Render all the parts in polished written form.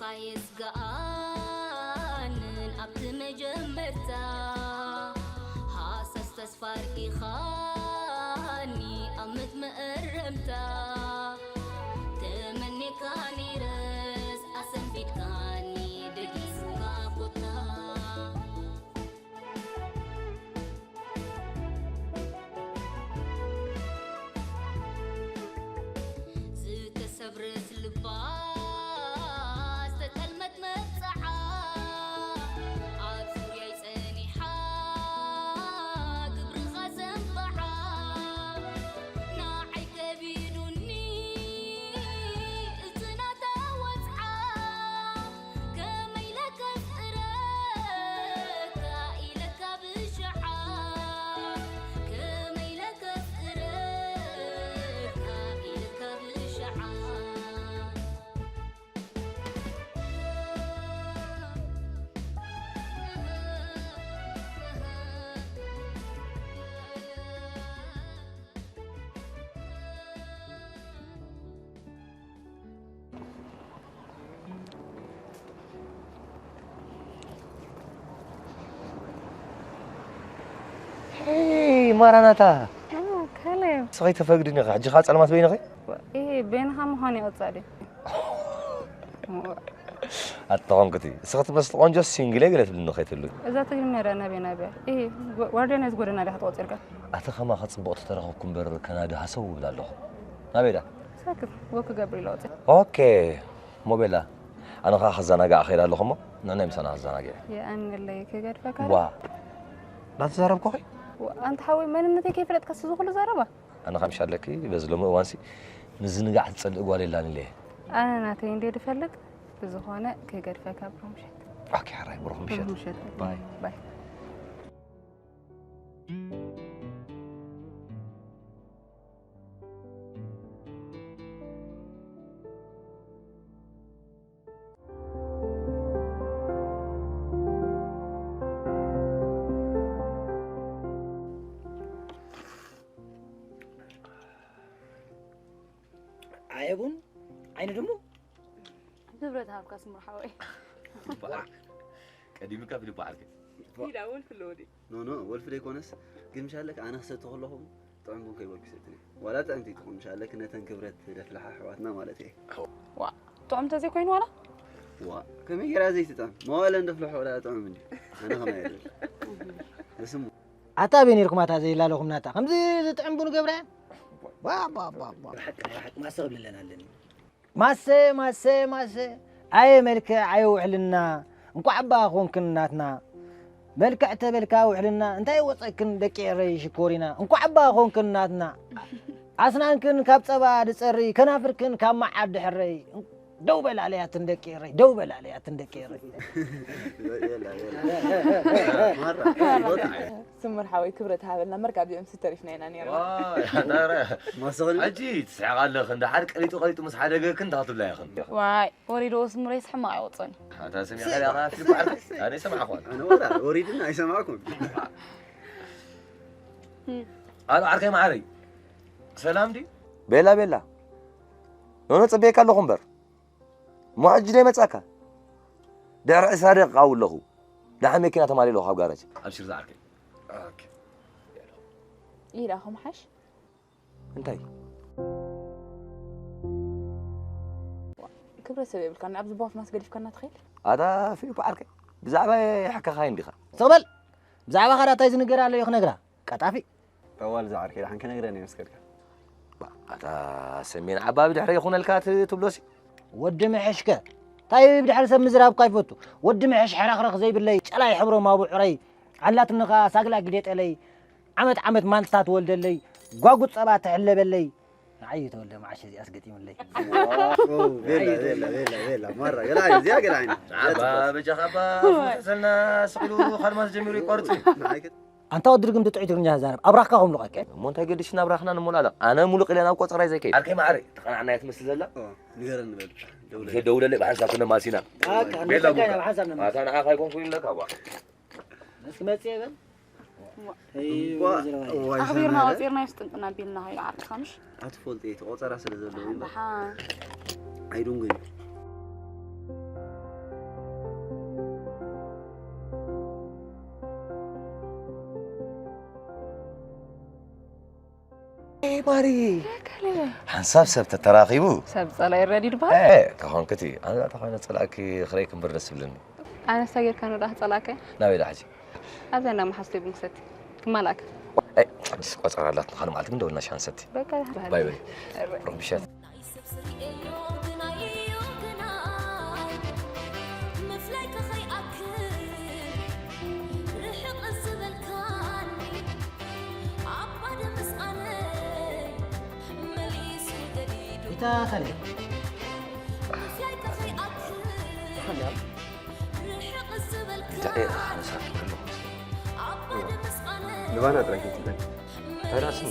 كايس قانن أبت مجمرتا حاسس تسفاركي خاني أمت مقرمتا تمني كاني رس أسن بيت كاني دقيس كابوتا زيت سبرت لباس تكلمت متسعى عبسو يسأني حاق برغزم بحا ناعي كبيدني اتنا توسعى كميلك فترك كائلك بشحا كميلك فترك كائلك بشحا إيه ماراناتا كلام صغي تفقدني حجي خالص علامات بينك إيه بينها مهاني أتصالي أتطعم كتير سقط بس قنجة سينجلة قلت لنا خيط له إذا تجمع نبي إيه وردنا يزورنا لها توترك أتخمى خاص بوقت تراهم بر كندا هسوي بلا له نبي ده ساكت وك جبري لوتي أوكي مو بلا أنا خا خزانة قاع خير له خما نعم سنة خزانة قاع يا أن اللي كجر فكر وا لا تزارب كوي وأنت حاول من النتي كيف لا تكسزو كل زربة أنا خمش لك بزلمة وانسي نزن قاعد تصل قوالي لاني ليه أنا ناتين دي دفلك بزخانة كجر فكر برمشت أوكي حراي بروح مشيت باي باي عيبون عين دمو نبرد هابك اسمه حوي قديمك في البارك لا أول في اللودي نو ولف دي كونس قل مش قالك انا خسرت كلهم طعم بون كي وركستني ولا تنتي تكون مش قالك انها تنكبرت دفلحه حواتنا مالتي وا طعم تزي كوين ولا وا كم يجرا زي تطعم ما ولا ندفلحه ولا طعم مني انا غما يدل اسمو عطا بيني لكم عطا زي لا لكم ناتا خمزي تطعم بونو قبران با حق ما سغب لنا لني ماسه اي ملك اي وحلنا انكو عبا خون كناتنا ملك اعتبلكا وحلنا انت يوصيكن دقيري شكورينا انكو عبا خون كناتنا اسنانكن كاب صبا دصري كنافركن كاب معاد حري دوبل عليها تندقيري يلا مره سمر حاوي كبرت هذا مركب بيوم ستريفنا هنا نيرا ما سغل أجي تسعى قال لك عند حد قريتو مس حدا كنت هاتوا لا يا اخي واي وريدو اسمه ريس حما يوصن هذا سمع انا في البارك انا سمع اخوان انا ولا اريدنا يسمعكم انا عركي معري سلام دي بلا نو صبيك الله خنبر معجل مصاكا درع صادق قاول له دعمي كنا تمالي له خاب غارج ابشر زعك اوكي إيه هم حش انتي كبر سبب كان أبز باف ناس قريف كنا تخيل هذا في بارك بزعبه حكا خاين ديخا سغبل بزعبا خرا تايز نغرا على يخنغرا قطافي اول زعر كده حن كنغراني مسكرك هذا سمين عباب دحر يخون الكات تبلوسي ود محشكه طيب دحر سم مزراب قيفوتو ود محش حرخرخ زي بالله چلاي حبرو ما ابو عري علات نخا ساقلا قديت علي عمت مانتات ولدلي غاغوت صبا تحلبلي عيت ولد معش زي اسقتيم لي بيلا مره يلا زي قلعين عباب جخبا فسلنا سقلو خدمات جميرو يقرطي انت ودركم تطعي ترنيا زارب ابراخهم لقك مونتا قدشنا ابراخنا نمولا انا ملق لنا قصراي زي كي اركي معري تقنعنا يتمثل زلا نغير نبل دولة اللي بحسها كنا ماسينا بيلا بحسبنا انا اخا يكون كل لك ابا بس ما تسيبن أخبرنا وزيرنا يستنقنا بينا هاي عارف خمش أطفال تيت قطرة سلزلوا بحان I don't get it. ماري كلي حنساب سبت تراقبو سب صلاة الردي دبا ايه كهون كتي انا تخيل صلاكي خريكم برس بلني أنا ساير كانوا راح صلاة ناوي حاجه هذا أنا محسوب مكستي كمالك اي بس قصر لا خلنا معلتك ندولنا شانستي بقى باي باي روح بشات إتا خلي ايه انا ساكت نبانا تركيز لك هذا اسمه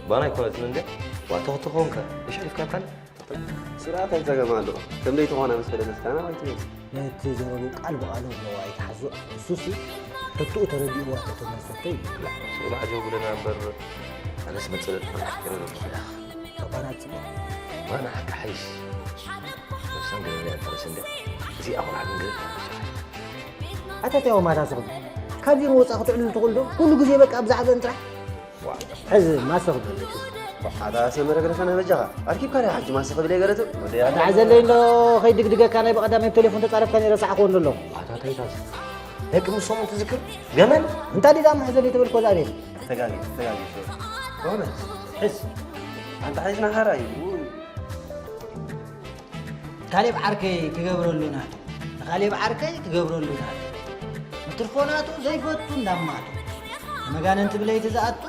بانا يكون تنندي واتوتخونك ايش عرف كان سرعة انت جماعة كم ليت وانا مسألة نستانا ما تجيز نتجربوا قلب قالوا لو يتحزق سوسي حطوا تردي وقت تمسكتي لا سؤال عجوب لنا بر انا اسمه سلط طب انا اتسمع ما انا حق حيش بس انا قلت لك فرسن ده زي اول عن قلت أتاتيو ما تاسقط كذي موسى تعلن تقول له كل جزء بك أبزع بنطرح حزب ما سقط هذا سمر قرش أنا بجها أركيب كاري حاج ما سقط لي قرته عزل لي إنه خي دق كان يبقى قدام التليفون تعرف كان يرسع أخون له هذا تايتاس هيك مصمم تذكر جمل أنت اللي دام عزل لي تقول كل عليه تقاقي شو كومنت حس أنت حيزنا هراي خالي بعركي كجبروا لنا خالي بعركي كجبروا لنا تلفوناتو زي فتو ندماتو مكان انت بليت زاتو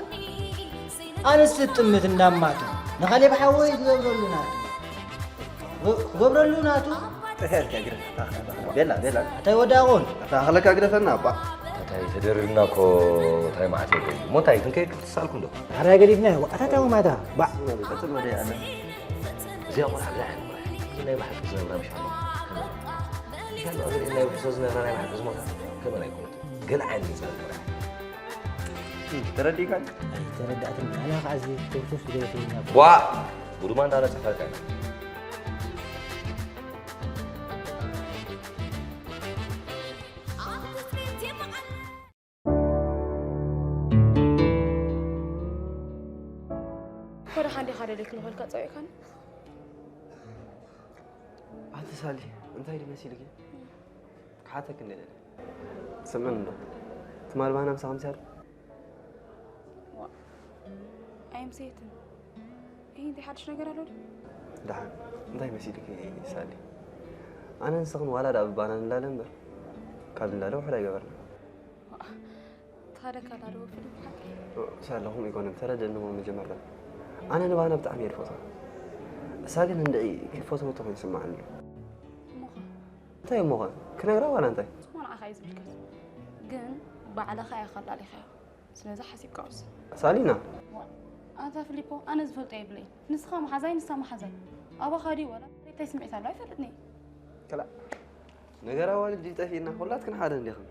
انا ستمت ندماتو نخلي بحوي كجبروا لناتو بيلا تاي وداغون تاخلك أقرفنا أبا تاي تدرينا كو تاي ما عتي مو تاي تنكي تسالكم ده هراي قريبنا واتاتاو ماذا با بس ما دي أنا زي اول حاجه لا ما حد زي ما مش الله قال له إلا يحسسنا أنا ما حد زمان كمان يكون قل عندي زمان تردي كان تردأت أنا عزيز توصف لي فينا وا ودمان دارة سفر كان فرح عندي خالدك لو هلك تصير كان هذا سالي أنت هيدي مسيلك حاتك إني تسمعنا له تمال بهنا مسا خمسة أي مسيتن إيه دي حدش نقرأ له دحان أنت هي مسيلك سالي أنا نسخن ولا داب بانا لا لمبر قبل لا لو حدا يقبرنا هذا كان له فيلم حكي سال لهم يكون ترد إنه من جمرة أنا نبغى نبدأ عمير فوتو ساقن ندعي كيف فوتو مطمئن يسمع له مخا أنت يا مغان كنا يقرأ ولا أنت ما أنا خايز بالكاس جن بعد خيا خلى لي خيا سنزح حسيب كاوس سالينا أنا فيليبو أنا زفلت أيبلي نسخة محزين نسخة محزين أبا خاري ولا تسمع لا يفرقني كلا نقرأ والدي تفينا ولا تكن حدا ندخل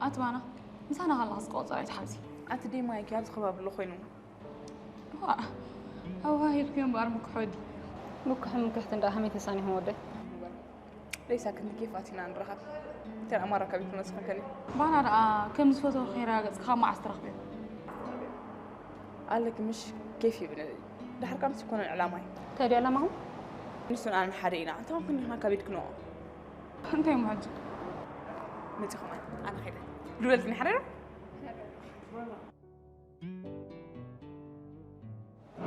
أتمنى بس أنا خلاص قاطع عيد حبسي أتدي ما يكاد خباب اللي خينو أو هاي اليوم بارمك حودي مك حتى ده همي تساني هو ده ليس كنت كيف أتينا عن رخاب ترى مرة كبيت نصف كلي ما أنا كم نسفته خيرا خام مع استرخبي قال لك مش كيف يبني ده حركة تكون الإعلامي تدري على ما هو نسون أنا حرينا أنت ممكن هنا كبيت كنوع أنت يا محجة متى كمان أنا خير لولتني حريرة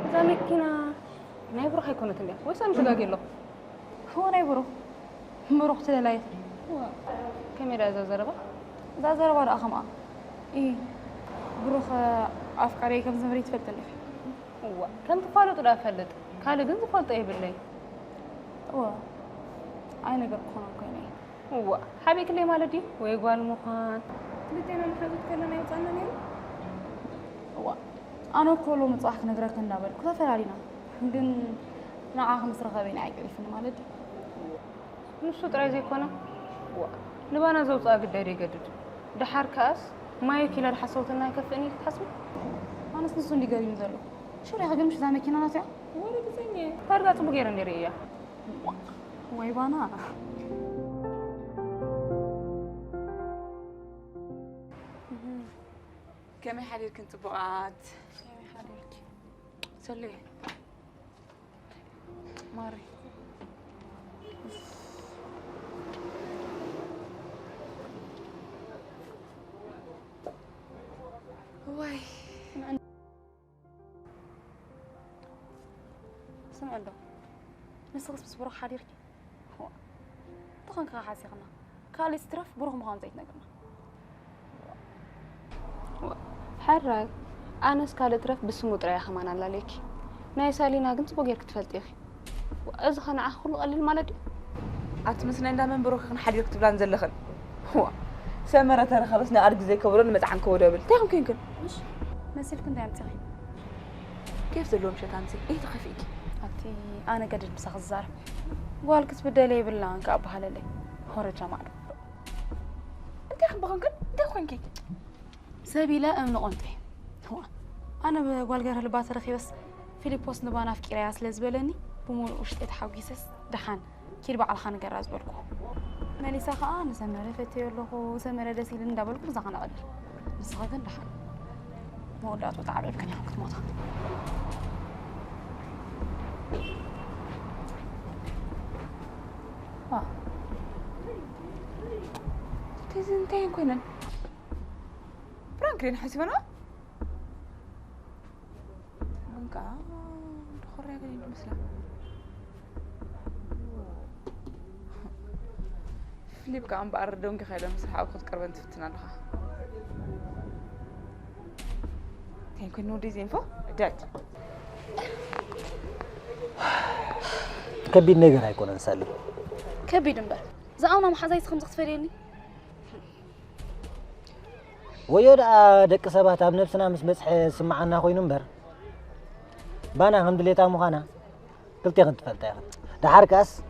إذا مكينا نايبرو حيكون تلي ويش أنا شجاجي له هو نايبرو بروح تلاقي هو كاميرا إذا زربا رقم إيه بروح أفكاري كم زمري تفتني هو كم تفعله ترى فلت كله جنس فلت إيه بالله هو أنا قرقنا كوني هو حبيك اللي مالدي ويقول مخان بدينا نحن نتكلم يا تاني هو أنا كله متصاحك نقرأك النابل كذا فرارينا ግን ንዓኹም ምስ ረኸበይና ኣይቀሪፍኒ ማለት እዩ ንሱ ጥራይ ዘይኮነ ንባና ዘውፅኣ ግዳይ ይገድድ ድሓር ከኣስ ማይ ኪላ ድሓሰውትና ይከፍእኒ ትሓስቡ ኣነስ ንሱ እንዲገርዩኒ ዘሎ ሹሪኻ ግን ምሽ እዛ መኪና ናት እያ ወደ ግዘኝ ታርጋ ፅቡቅ ገይረ ንርኢ እያ ወይ ባና كمي حديرك انت بقعات كمي حديرك سلي ماري واي سمع له نسقط بس بروح حديرك هو طخن كا حاسيقنا كالي سترف بروح مخان زيت نقرنا حرك أنا سكالة رف بسمو طريقة خمان الله ليك ناي سالينا كنت بغير كتفلت ياخي وإذا خان عخلو قليل مالدي أتمسنا إن دائما بروح خن حد يكتب لنا زلخن هو سمرة ترى خلصنا أرجع زي كبرنا متعن كودابل تاهم كين مش مسير كنت عم تغي كيف زلوا مشيت أنتي إيه تخفيك أتي أنا قاعد مسخ الزار قال كنت بدي لي بالله أنك أبها لي خرج معه أنت أخن بخن كن أنت أخن كي سبيلا أم نقنتي هو أنا بقول جرها لباس رخي بس فيليبوس نبانا في كرياس لزبلني بمول وشت تحوجيسس دحان كيربع على خان جراز بالكو مالي ساخا أنا سمرة فتي له سمرة دسيل ندبل كل زغنا قدر بس هذا دحان مولات وتعبت كان يحكي موتا تزنتين كونن فرانكلين حسبنا منك دخل راجل مثلا فيليب كان بأردون كخير مسح أو خد كربن تفتنا لها تين كن نودي زين فو دات كبير نجار هيكون نسالي كبير نبر زعما ما حزايت خمسة تفريني ويا دك سبات اب نفسنا مس بصح سمعنا خوين نبر بانا الحمد لله تامو خانا قلتي غنت فلتا دحركاس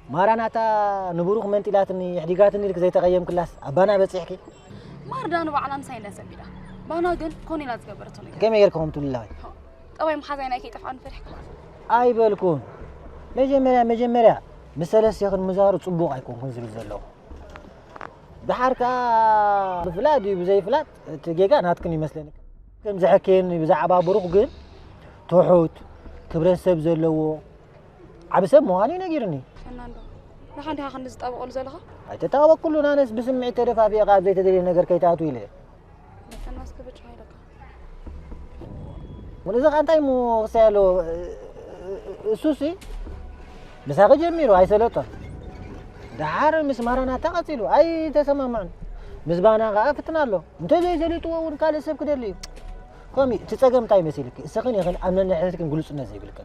ماراناتا نبروخ منتلاتني حديقاتني لك زي تقيم كلاس ابانا بصحكي ماردانو بعلان سايلا سبيلا بانا قل كوني لا تقبرتو لي كم يركم تلله طوي محازينا كي طفعن فرح اي بالكون مجمريا مسلس ياخذ مزار صبوق يكون كنزل زلو دحركا بفلادي بزي فلات تجيغا ناتكن يمسلني كم زحكين بزعبا بروق جن توحوت كبرسب زلو عبسب مواني نغيرني فناندو لحد خندز طابقول زلخه ايتتاوا كلنا ناس بسمعي تدفا في قاب زي تدري نغير كيتاتو يله الناس كبت هايلك ولذا انتي مو سالو سوسي بس هاجي جميرو اي سلطه دحار مسمارنا تقتلو اي تسمعون مزبانا غافتنا له انت زي زليتو ون قال سب كدلي قومي تتصقم تاي مسيلك سخن يخل امننا حياتك نقولصنا زي بالك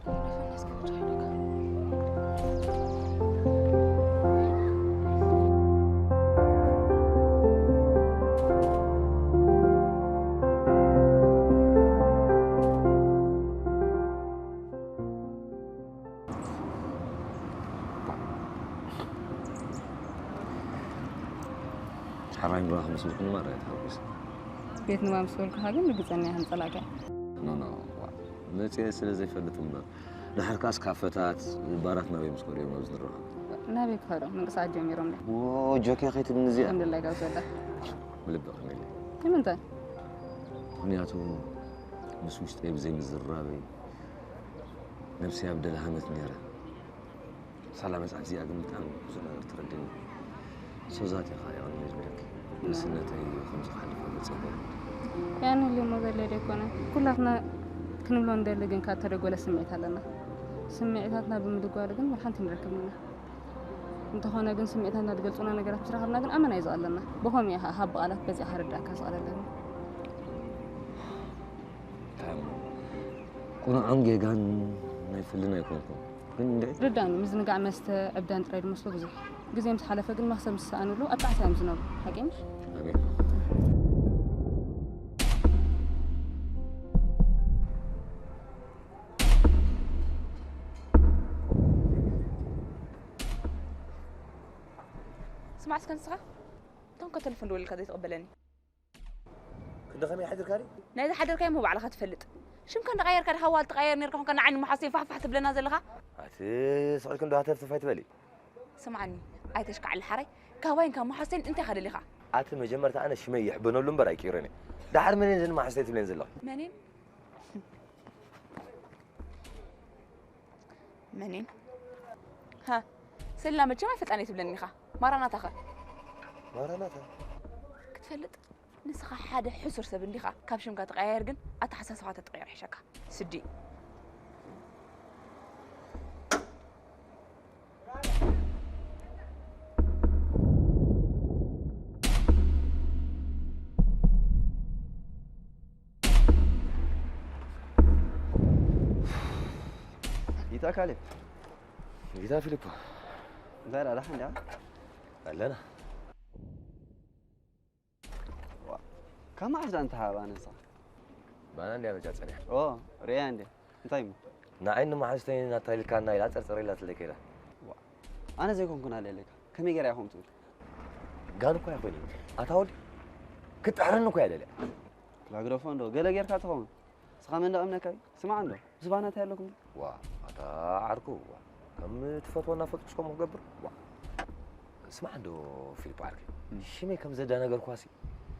حرايم راح مسلكني مرة يتحوس بيتنا ما مسؤولك هاجم بيتزني هنطلعك نو متى سلازي فلتهم بقى دحر كاس كافتات بارات نبي مسكوري ونوز نروح نبي كهرو من قصاد جميرهم له اوه جوكي خيت من زي الحمد لله قاوس ولا ملبق ملي كم انت ምክንያቱ ምስ ውሽጠይ ብዘይ ምዝራበይ ነፍሲ ኣብ ደለ ሃመት ነይረ ሰላም መፅዓት እዚኣ ግን ብጣዕሚ ብዙሕ ነገር ትረድእኒ سوزاتي خايا أنا يجبرك سنتي خمس حلف ولا يعني اليوم ما زال يكون كلنا كنبلون دير لجن كاتر ولا سمعت لنا سمعتنا بمدقوا لجن ما حنت نركبنا انت هنا جن سمعتنا تقولنا نقرأ بصراحة لنا جن أمانة يزعل لنا بهم يا هاب قالت بزي حردك كسر لنا كنا عنجي كان ما يفلنا يكونكم رداني مزن قاع مست أبدان تريد مسلو بزي جزء مس حلفة جن ما خسر مسانو له أبع سام زنوب حكيمش سمعت كان صح؟ تنقل تلفون دول كذا يتقبلني. كنت خمي حدر كاري؟ نادي حدر كاي مو على خد فلت. شو كان نغير كان حوال تغير نركح كان عين محاسين فحفحت بلنا زلها. عتي سؤال كنت هتف فايت بالي. سمعني عايتش على الحري كهوين كان محاسين أنت خلي لها. عتي مجمرت أنا شمي يحبون لهم براي كيرني. ده حر منين زين ما حسيت بلين له. منين؟ منين؟ ها سلام ما فتاني تبلني خا مرنا تخا. مرنا كتفلت نسخة حدا حسر سبني خا كابشم قات غير جن أتحسس وقت تغير حشكا سدي. جيتا كالب جيتا فيليبو زين على حين قال كم عجز أنت هذا صح؟ ما عندي أنا جات صنيع أوه رياندي طيب نعين ما حسيت نتايل كان نايل أتصل لا تلك كده أنا زيكم كنا ليلك كم يجري هم تقول قالوا كوي أخوي أتاول كنت أحرنه كوي على الميكروفون ده قال غير كاتهم سخامن ده أمنا كاي سمع عنده زبانة هلكم وا هذا عركو كم تفتونا فتشكم مقبر وا اسمع عنده في البارك شمي كم زاد أنا قال كواسي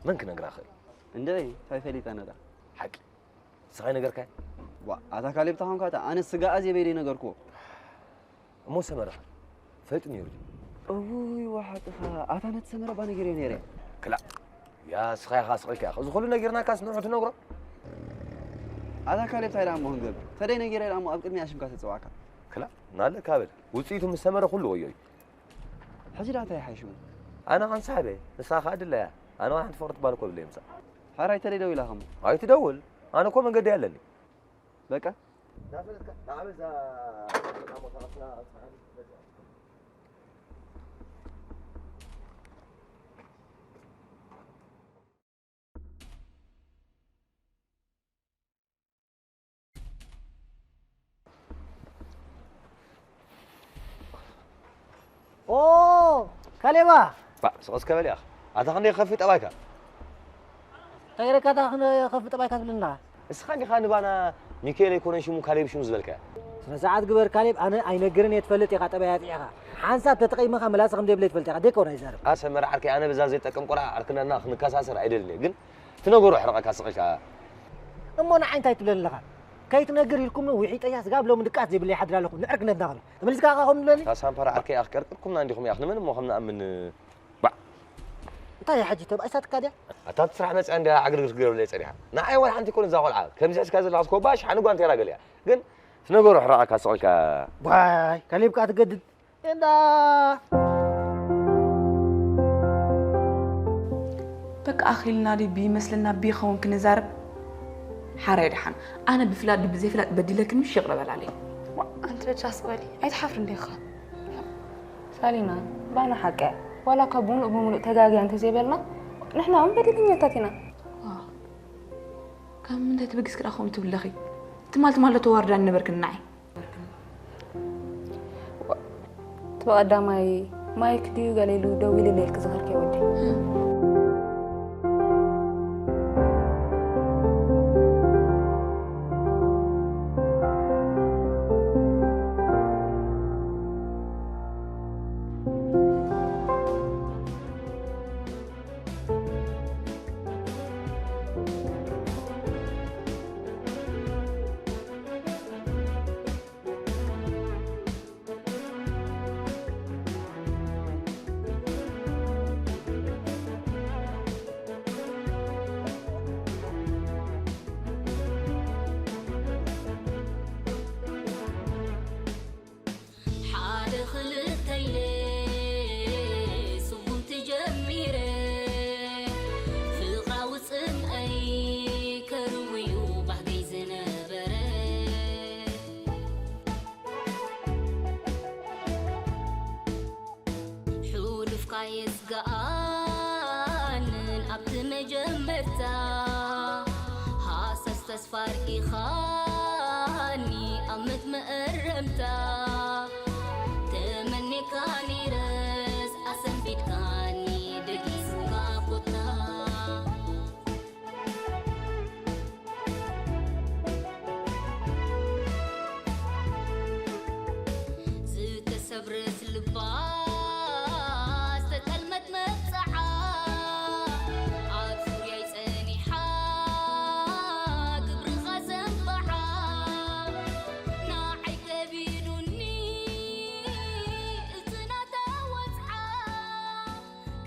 ممكن أقرأ خير عندي هاي فليت أنا ده حكي صحيح نقر كاي وا هذا كالب تهم كاتا أنا السجاء أزي بيري نقركو مو سمرة فاتني يرجع أوه واحد خا أنا نتسمر باني جرين يري كلا يا صحيح خاص يا أخي خلونا نقرنا كاس نروح نقرأ هذا كالب تايرام مهم قبل ترى نجري رامو أبكر مي عشان كاسة سواكا كلا نال كابل وصيتهم السمرة كله وياي حجرات هاي حيشون أنا عن صاحبي نساخ عدل لا أنا واحد فرط بالك قبل يمسا هاي ترى دوي لهم هاي تدول أنا كم من قد يعلني بكا أوه كلمة سقط كمل يا أخي أتخني خفيت أبايك غير كذا خنا خفت بايك لنا اسخاني خاني بانا ميكيل يكون شو مكاليب شو مزبلك ساعات قبر كليب أنا أينقرن يتفلت يا قطبة يا حنساب تتقيم خا ملاس خم دبلت فلت ديك ولا يزار أسمر عركي أنا بزازي تكم قرا عركنا ناخ نكاس أسر عدلني قل تنقر حرقك أسقيك أما أنا عين تايت لنا كي تنقر لكم ويحيط أياس قبل لو من دكات زي باللي حد لكم نعرق ندخل تمليس كاخهم لني تاسام فرع عركي أخكر كم عندكم يا أخي من مو خمنا من طيب حاجة تبقى سات كذا أتات سرح ناس عندها عقل غير ولا يصيرها نعي ولا حنتي كون زاول عاد كم زاس كذا لاسكو باش حنقول أنت راجل يا قل تنقر حرقك أسقيك باي كليب كاتجدد إندا بك أخي النادي بيمثلنا بيخون كنزارب حرير حن أنا بفلات بزي فلات بدي لك مش يغرب عليه أنت بتجاس بالي أي تحفر ليخا سالينا بانا حكا ولا كبون أبو تجاجي أنت زي بالنا نحن عم بدي تاتينا كم أنت تبقى سكر أخوم تبلغي تمال توارد عن نبرك النعي تبقى قدامي مايك ديو قالي له دوي لي ليك زهر كي ودي جمرتا هاسس تسفار إخاني أمت مقرمتا